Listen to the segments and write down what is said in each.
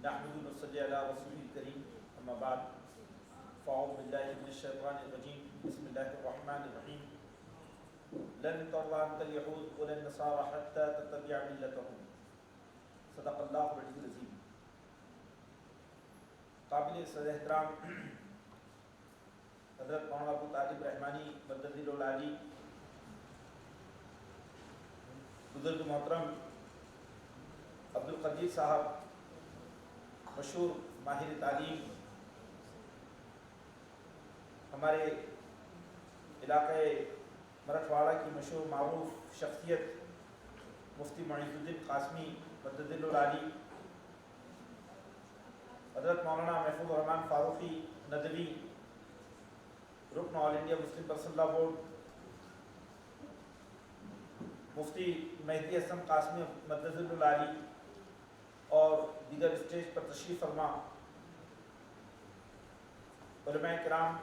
نحمد ونصلي على رسوله الكريم اما بعد فاعوذ بالله من الشيطان الرجيم بسم الله الرحمن الرحيم لن ترضى عنك اليهود ولا النصارى حتى تتبع ملتهم صدق اللہ العلی العظیم. قابل صدر احترام حضرت مولانا ابو طالب رحمانی مدد العالی، بزرگ محترم عبدالقدیر صاحب مشہور ماہر تعلیم، ہمارے علاقے مرٹھواڑہ کی مشہور معروف شخصیت مفتی معیز الدین قاسمی مدد العالی، حضرت مولانا محفوظ الرحمان فاروقی ندوی رکن all India Muslim personal law board, مفتی مہدی حسن قاسمی مدد العالی اور دیگر اسٹیج پر تشریف فرما علماء کرام،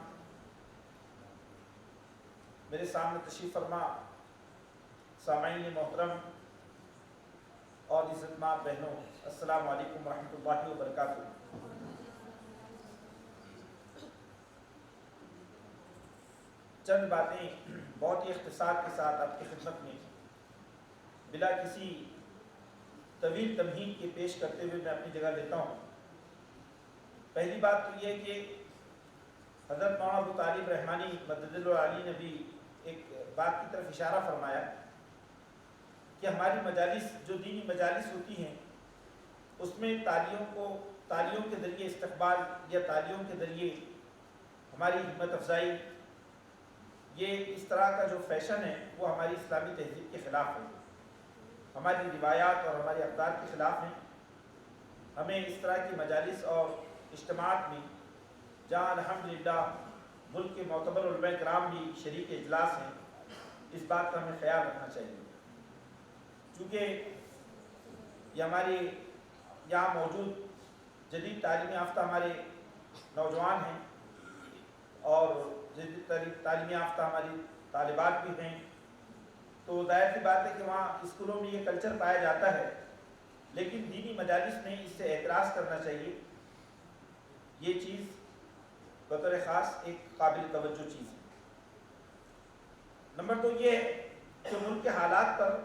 میرے سامنے تشریف فرما سامعین محترم اور عزت مآب بہنوں، السلام علیکم ورحمۃ اللہ وبرکاتہ. چند باتیں بہت ہی اختصار کے ساتھ آپ کی خدمت میں بلا کسی طویل تمہید کے پیش کرتے ہوئے میں اپنی جگہ لیتا ہوں. پہلی بات تو یہ کہ حضرت مولانا ابو طالب رحمانی مدد العالی نے بھی ایک بات کی طرف اشارہ فرمایا کہ ہماری مجالس جو دینی مجالس ہوتی ہیں اس میں تالیوں کے ذریعے استقبال یا تالیوں کے ذریعے ہماری ہمت افزائی، یہ اس طرح کا جو فیشن ہے وہ ہماری اسلامی تہذیب کے خلاف ہے، ہماری روایات اور ہمارے اقدار کے خلاف ہیں. ہمیں اس طرح کی مجالس اور اجتماعات میں جہاں الحمدللہ ملک کے معتبر علماء کرام بھی شریک اجلاس ہیں، اس بات کا ہمیں خیال رکھنا چاہیے. چونکہ یہ ہمارے یہاں موجود جدید تعلیم یافتہ ہمارے نوجوان ہیں اور جدید تعلیم یافتہ ہماری طالبات بھی ہیں، تو ظاہر سی بات ہے کہ وہاں اسکولوں میں یہ کلچر پایا جاتا ہے، لیکن دینی مجالس میں اس سے اعتراض کرنا چاہیے. یہ چیز بطور خاص ایک قابل توجہ چیز ہے. نمبر 2 یہ ہے کہ ملک کے حالات پر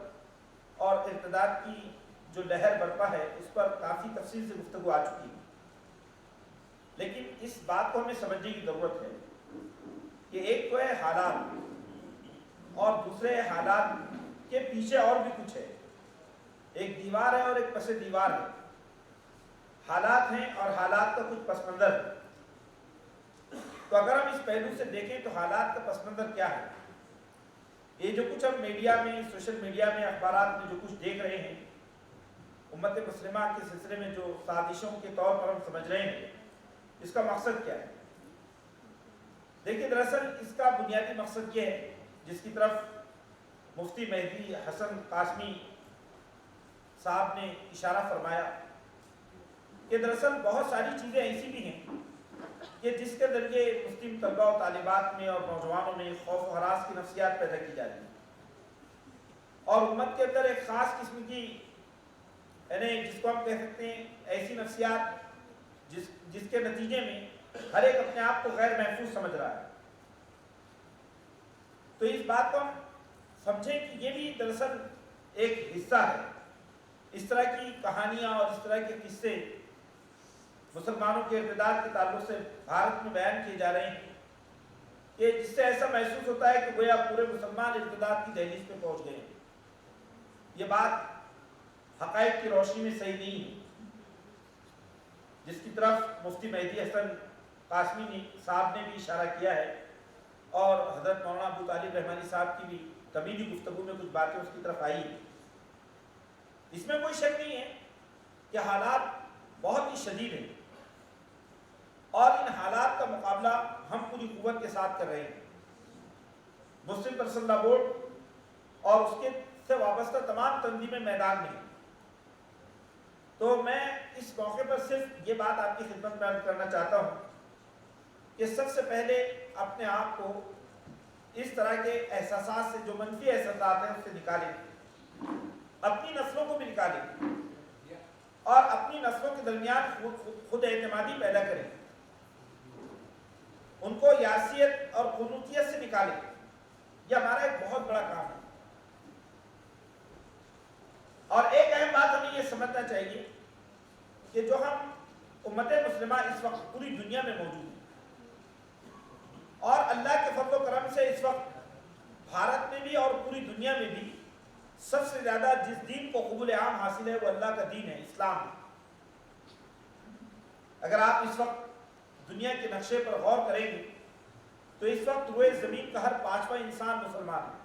اور ارتداد کی جو لہر برپا ہے اس پر کافی تفصیل سے گفتگو آ چکی ہے، لیکن اس بات کو ہمیں سمجھنے کی ضرورت ہے کہ ایک تو ہے حالات اور دوسرے حالات کے پیچھے اور بھی کچھ ہے. ایک دیوار ہے اور ایک پس دیوار ہے. حالات ہیں اور حالات کا کچھ پس منظر ہے. تو اگر ہم اس پہلو سے دیکھیں تو حالات کا پس منظر کیا ہے؟ یہ جو کچھ ہم میڈیا میں، سوشل میڈیا میں، اخبارات میں جو کچھ دیکھ رہے ہیں، امت مسلمہ کے سلسلے میں جو سازشوں کے طور پر ہم سمجھ رہے ہیں، اس کا مقصد کیا ہے؟ دیکھیں، دراصل اس کا بنیادی مقصد یہ ہے جس کی طرف مفتی مہدی حسن قاسمی صاحب نے اشارہ فرمایا کہ دراصل بہت ساری چیزیں ایسی بھی ہیں کہ جس کے ذریعے مسلم طلباء و طالبات میں اور نوجوانوں میں خوف و ہراس کی نفسیات پیدا کی جاتی ہیں، اور امت کے اندر ایک خاص قسم کی، یعنی جس کو ہم کہہ سکتے ہیں ایسی نفسیات جس کے نتیجے میں ہر ایک اپنے آپ کو غیر محفوظ سمجھ رہا ہے. تو اس بات کو ہم سمجھیں کہ یہ بھی دراصل ایک حصہ ہے. اس طرح کی کہانیاں اور اس طرح کے قصے مسلمانوں کے ارتداد کے تعلق سے بھارت میں بیان کیے جا رہے ہیں کہ جس سے ایسا محسوس ہوتا ہے کہ گویا پورے مسلمان ارتداد کی دہلیز پہ پہنچ گئے ہیں. یہ بات حقائق کی روشنی میں صحیح نہیں ہے، جس کی طرف مفتی مہدی حسن قاسمی صاحب نے بھی اشارہ کیا ہے، اور حضرت مولانا ابو طالب رحمانی صاحب کی بھی طویل گفتگو میں کچھ باتیں اس کی طرف آئی ہیں. اس میں کوئی شک نہیں ہے کہ حالات بہت ہی شدید ہیں، اور ان حالات کا مقابلہ ہم پوری قوت کے ساتھ کر رہے ہیں. مسلم پرسنل لاء بورڈ اور اس کے سے وابستہ تمام تنظیمیں میدان میں ہیں. تو میں اس موقع پر صرف یہ بات آپ کی خدمت میں عرض کرنا چاہتا ہوں کہ سب سے پہلے اپنے آپ کو اس طرح کے احساسات سے، جو منفی احساسات ہیں، اس سے نکالیں، اپنی نسلوں کو بھی نکالیں. اور اپنی نسلوں کے درمیان خود اعتمادی پیدا کریں، ان کو یاسیت اور قنوطیت سے نکالیں۔ یہ ہمارا ایک بہت بڑا کام ہے۔ اور ایک اہم بات ہمیں یہ سمجھنا چاہیے کہ جو ہم امت مسلمہ اس وقت پوری دنیا میں موجود ہیں، اور اللہ کے فضل و کرم سے اس وقت بھارت میں بھی اور پوری دنیا میں بھی سب سے زیادہ جس دین کو قبول عام حاصل ہے وہ اللہ کا دین ہے، اسلام ہے۔ اگر آپ اس وقت دنیا کے نقشے پر غور کریں گے تو اس وقت روئے زمین کا ہر 5واں انسان مسلمان ہے۔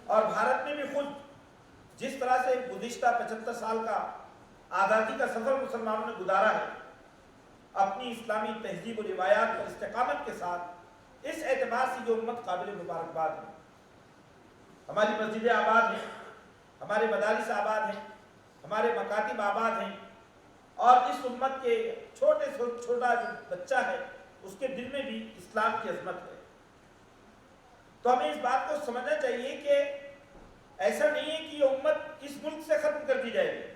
اور بھارت میں بھی خود جس طرح سے گزشتہ 75 سال کا آزادی کا سفر مسلمانوں نے گزارا ہے، اپنی اسلامی تہذیب و روایات پر استقامت کے ساتھ، اس اعتبار سے یہ امت قابل مبارکباد ہے۔ ہماری مسجدیں آباد ہیں، ہمارے مدارس آباد ہیں، ہمارے مکاتب آباد ہیں، اور اس امت کے چھوٹا جو بچہ ہے اس کے دل میں بھی اسلام کی عظمت ہے۔ تو ہمیں اس بات کو سمجھنا چاہیے کہ ایسا نہیں ہے کہ یہ امت اس ملک سے ختم کر دی جائے گی۔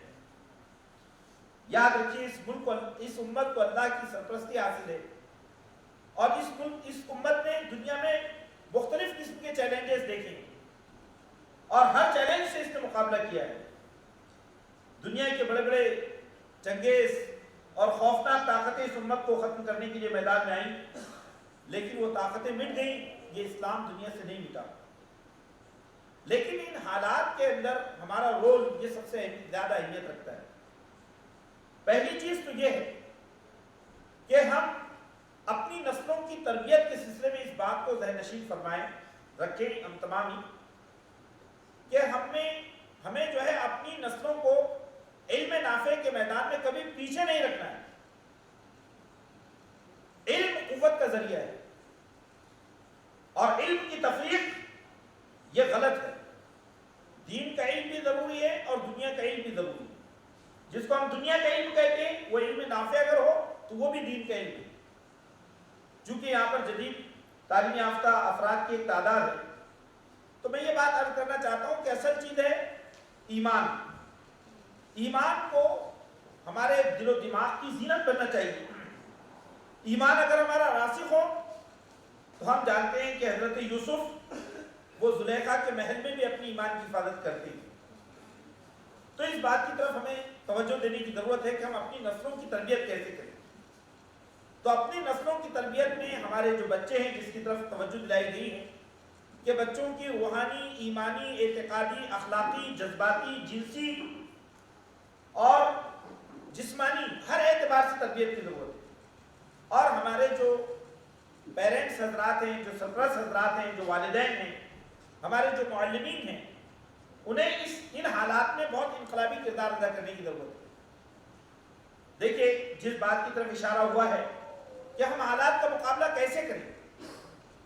یاد رکھیے اس امت کو اللہ کی سرپرستی حاصل ہے، اور اس امت نے دنیا میں مختلف قسم کے چیلنجز دیکھے اور ہر چیلنج سے اس نے مقابلہ کیا ہے۔ دنیا کے بڑے بڑے چنگیز اور خوفناک طاقتیں اس امت کو ختم کرنے کے لیے میدان میں آئیں، لیکن وہ طاقتیں مٹ گئیں، یہ اسلام دنیا سے نہیں مٹا۔ لیکن ان حالات کے اندر ہمارا رول یہ سب سے زیادہ اہمیت رکھتا ہے۔ پہلی چیز تو یہ ہے کہ ہم اپنی نسلوں کی تربیت کے سلسلے میں اس بات کو ذہن نشین فرمائیں، رکھیں ہم تمام ہی، کہ ہمیں جو ہے اپنی نسلوں کو علم نافع کے میدان میں کبھی پیچھے نہیں رکھنا ہے۔ علم قوت کا ذریعہ ہے، اور علم کی تفریق یہ غلط ہے۔ دین کا علم بھی ضروری ہے اور دنیا کا علم بھی ضروری ہے۔ جس کو ہم دنیا کا علم کہتے ہیں وہ علم نافع اگر ہو تو وہ بھی دین کا علم ہے۔ چونکہ یہاں پر جدید تعلیم یافتہ افراد کی ایک تعداد ہے، تو میں یہ بات عرض کرنا چاہتا ہوں کہ اصل چیز ہے ایمان۔ ایمان کو ہمارے دل و دماغ کی زینت بننا چاہیے۔ ایمان اگر ہمارا راسخ ہو تو ہم جانتے ہیں کہ حضرت یوسف وہ زلیخا کے محل میں بھی اپنی ایمان کی حفاظت کرتے ہیں۔ تو اس بات کی طرف ہمیں توجہ دینے کی ضرورت ہے کہ ہم اپنی نسلوں کی تربیت کیسے کریں۔ تو اپنی نسلوں کی تربیت میں ہمارے جو بچے ہیں جس کی طرف توجہ دلائی گئی ہے کہ بچوں کی روحانی، ایمانی، اعتقادی، اخلاقی، جذباتی، جنسی اور جسمانی ہر اعتبار سے تربیت کی ضرورت ہے۔ اور ہمارے جو پیرنٹس حضرات ہیں، جو سرپرست حضرات ہیں، جو والدین ہیں، ہمارے جو معلمین ہیں، انہیں ان حالات میں بہت انقلابی کردار ادا کرنے کی ضرورت ہے۔ دیکھیے جس بات کی طرف اشارہ ہوا ہے کہ ہم حالات کا مقابلہ کیسے کریں،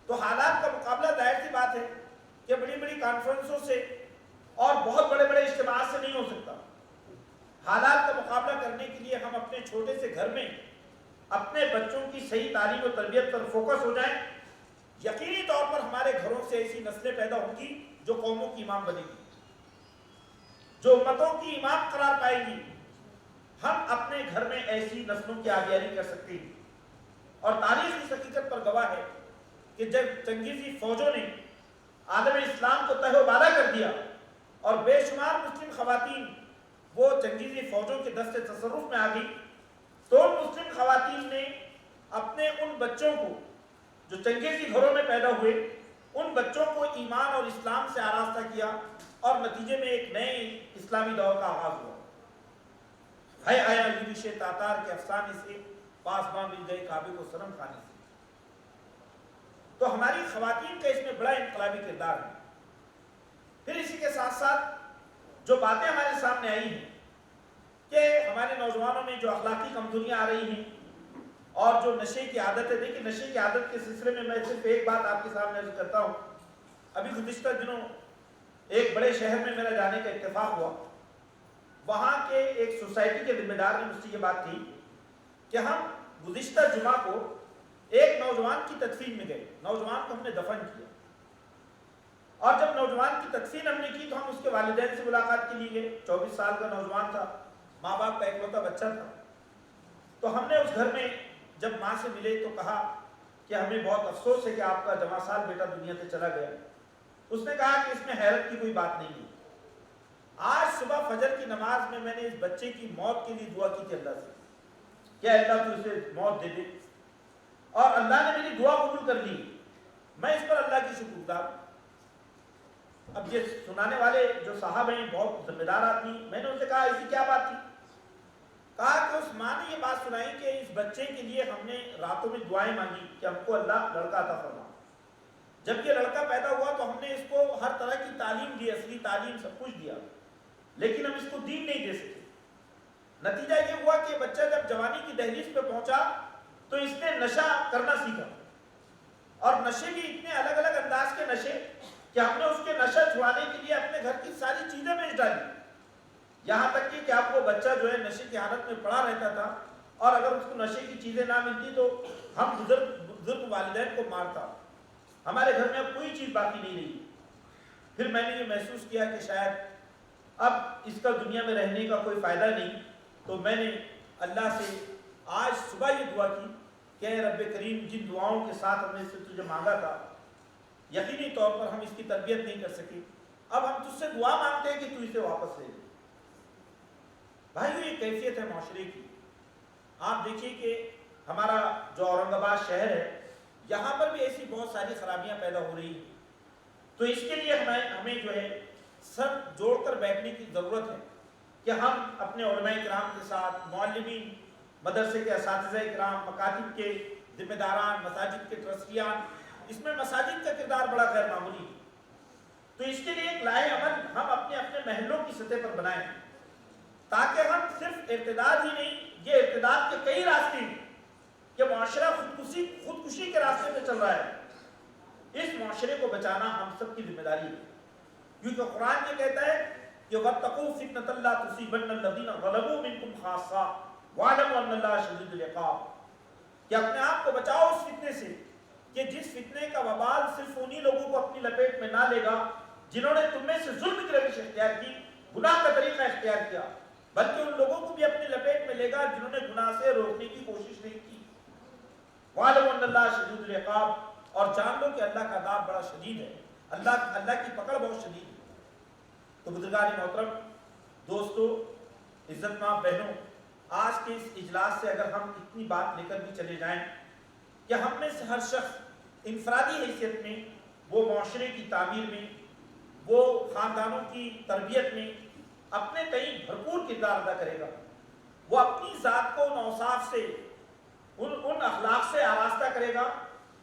تو حالات کا مقابلہ ظاہر سی بات ہے کہ بڑی بڑی کانفرنسوں سے اور بہت بڑے بڑے اجتماعات سے نہیں ہو سکتا۔ حالات کا مقابلہ کرنے کے لیے ہم اپنے چھوٹے سے گھر میں اپنے بچوں کی صحیح تعلیم و تربیت پر فوکس ہو جائیں، یقینی طور پر ہمارے گھروں سے ایسی نسلیں پیدا ہوں گی جو قوموں کی امام بنے گی، جو امتوں کی امام قرار پائے گی۔ ہم اپنے گھر میں ایسی نسلوں کی آبیاری کر سکتے ہیں، اور تاریخ اس حقیقت پر گواہ ہے کہ جب چنگیزی فوجوں نے عالم اسلام کو تہہ و بالا کر دیا اور بے شمار مسلم خواتین وہ چنگیزی فوجوں کے دست تصرف میں آ گئی، تو ان مسلم خواتین نے اپنے ان بچوں کو جو چنگیزی گھروں میں پیدا ہوئے، ان بچوں کو ایمان اور اسلام سے آراستہ کیا، اور نتیجے میں ایک نئے اسلامی دور کا آغاز ہوا۔ ہے آیا یونش تاتار کے افسانے سے، پاسباں مل گئے کعبے کو صنم خانے سے۔ تو ہماری خواتین کا اس میں بڑا انقلابی کردار ہے۔ پھر اسی کے ساتھ ساتھ جو باتیں ہمارے سامنے آئی ہیں کہ ہمارے نوجوانوں میں جو اخلاقی کمزوریاں آ رہی ہیں اور جو نشے کی عادت ہے، دیکھیں نشے کی عادت کے سلسلے میں صرف ایک بات آپ کے سامنے عرض کرتا ہوں۔ ابھی گزشتہ دنوں ایک بڑے شہر میں میرا جانے کا اتفاق ہوا، وہاں کے ایک سوسائٹی کے ذمہ دار نے مجھ سے یہ بات کی کہ ہم گزشتہ جمعہ کو ایک نوجوان کی تدفین میں گئے، نوجوان کو ہم نے دفن کیا، اور جب نوجوان کی تدفین ہم نے کی تو ہم اس کے والدین سے ملاقات کے لیے گئے. 24 سال کا نوجوان تھا, ماں باپ کا اکلوتا بچہ تھا. تو ہم نے اس گھر میں جب ماں سے ملے تو کہا کہ ہمیں بہت افسوس ہے کہ آپ کا جواں سال بیٹا دنیا سے چلا گیا. اس نے کہا کہ اس میں حیرت کی کوئی بات نہیں ہے. آج صبح فجر کی نماز میں نے اس بچے کی موت کے لیے دعا کی تھی اللہ سے, کیا اللہ تو اسے موت دے دے, اور اللہ نے میری دعا قبول کر لی. میں اس پر اللہ کی شکر گزار ہوں. اب یہ سنانے والے جو صاحب ہیں بہت ذمہ دار آدمی, میں نے ان سے کہا ایسی کیا بات تھی؟ کہا کہ اس ماں نے یہ بات سنائی کہ اس بچے کے لیے ہم نے راتوں میں دعائیں مانگی کہ ہم کو اللہ لڑکا عطا فرما. جب یہ لڑکا پیدا ہوا تو ہم نے اس کو ہر طرح کی تعلیم دی, اصلی تعلیم سب کچھ دیا, لیکن ہم اس کو دین نہیں دے سکے. نتیجہ یہ ہوا کہ بچہ جب جوانی کی دہلیز پہ پہنچا تو اس نے نشہ کرنا سیکھا, اور نشے بھی اتنے الگ الگ انداز کے نشے کہ ہم نے اس کے نشہ چھڑانے کے لیے اپنے گھر کی ساری چیزیں بیچ ڈالی. یہاں تک کہ آپ کو بچہ جو ہے نشے کی حالت میں پڑا رہتا تھا, اور اگر اس کو نشے کی چیزیں نہ ملتی تو ہم بزرگ والدین کو مارتا. ہمارے گھر میں اب کوئی چیز باقی نہیں رہی. پھر میں نے یہ محسوس کیا کہ شاید اب اس کا دنیا میں رہنے کا کوئی فائدہ نہیں, تو میں نے اللہ سے آج صبح یہ دعا کی کہ اے رب کریم, جن دعاؤں کے ساتھ ہم نے اس سے تجھے مانگا تھا یقینی طور پر ہم اس کی تربیت نہیں کر سکے, اب ہم تجھ سے دعا مانگتے ہیں کہ تو اسے واپس لے لے. بھائیو, یہ کیفیت ہے معاشرے کی. آپ دیکھیے کہ ہمارا جو اورنگ آباد شہر ہے یہاں پر بھی ایسی بہت ساری خرابیاں پیدا ہو رہی ہیں. تو اس کے لیے ہمیں جو ہے سب جوڑ کر بیٹھنے کی ضرورت ہے کہ ہم اپنے علماء کرام کے ساتھ, معلمین, مدرسے کے اساتذہ کرام, مکاتب کے ذمہ داران, مساجد کے ٹرسٹیان, اس میں مساجد کا کردار بڑا غیر معمولی ہے. تو اس کے لیے ایک لائحہ عمل ہم اپنے محلوں کی سطح پر بنائیں, تاکہ ہم صرف ارتداد ہی نہیں, یہ ارتداد کے کئی راستے ہیں کہ معاشرہ خودکشی کے راستے پہ چل رہا ہے. اس معاشرے کو بچانا ہم سب کی ذمہ داری ہے, کیونکہ قرآن یہ کہتا ہے کہ وَاتَّقُوا فِتْنَةً لَا تُصِيبَنَّ الَّذِينَ ظَلَمُوا مِنكُمْ خَاصَّةً وَاعْلَمُوا أَنَّ اللَّهَ شَدِيدُ الْعِقَابِ. کہ اپنے آپ کو بچاؤ اس فتنے سے کہ جس فتنے کا وبال صرف انہی لوگوں کو اپنی لپیٹ میں نہ لے گا جنہوں نے تم میں سے ظلم کی روش اختیار کی, گناہ کا طریقہ اختیار کیا, بلکہ ان لوگوں کو بھی اپنی لپیٹ میں لے گا جنہوں نے گناہ سے روکنے کی کوشش نہیں کی. وَاعْلَمُوا أَنَّ اللَّهَ شَدِيدُ الْعِقَابِ, اور جان لو کہ اللہ کا عذاب بڑا شدید ہے, اللہ کی پکڑ بہت شدید ہے. تو بزرگان محترم, دوستو, عزت مآب بہنوں, آج کے اس اجلاس سے اگر ہم اتنی بات لے کر بھی چلے جائیں کہ ہم میں سے ہر شخص انفرادی حیثیت میں, وہ معاشرے کی تعمیر میں, وہ خاندانوں کی تربیت میں اپنے تئیں بھرپور کردار ادا کرے گا, وہ اپنی ذات کو ان اوصاف سے, ان اخلاق سے آراستہ کرے گا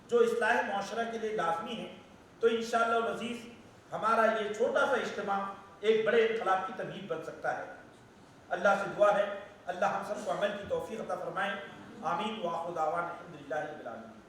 جو اصلاح معاشرہ کے لیے لازمی ہیں, تو انشاءاللہ العزیز ہمارا یہ چھوٹا سا اجتماع ایک بڑے انقلاب کی تمہید بن سکتا ہے. اللہ سے دعا ہے اللہ ہم سب کو عمل کی توفیق عطا فرمائے. آمین. وآخر دعوانا الحمدللہ رب العالمین.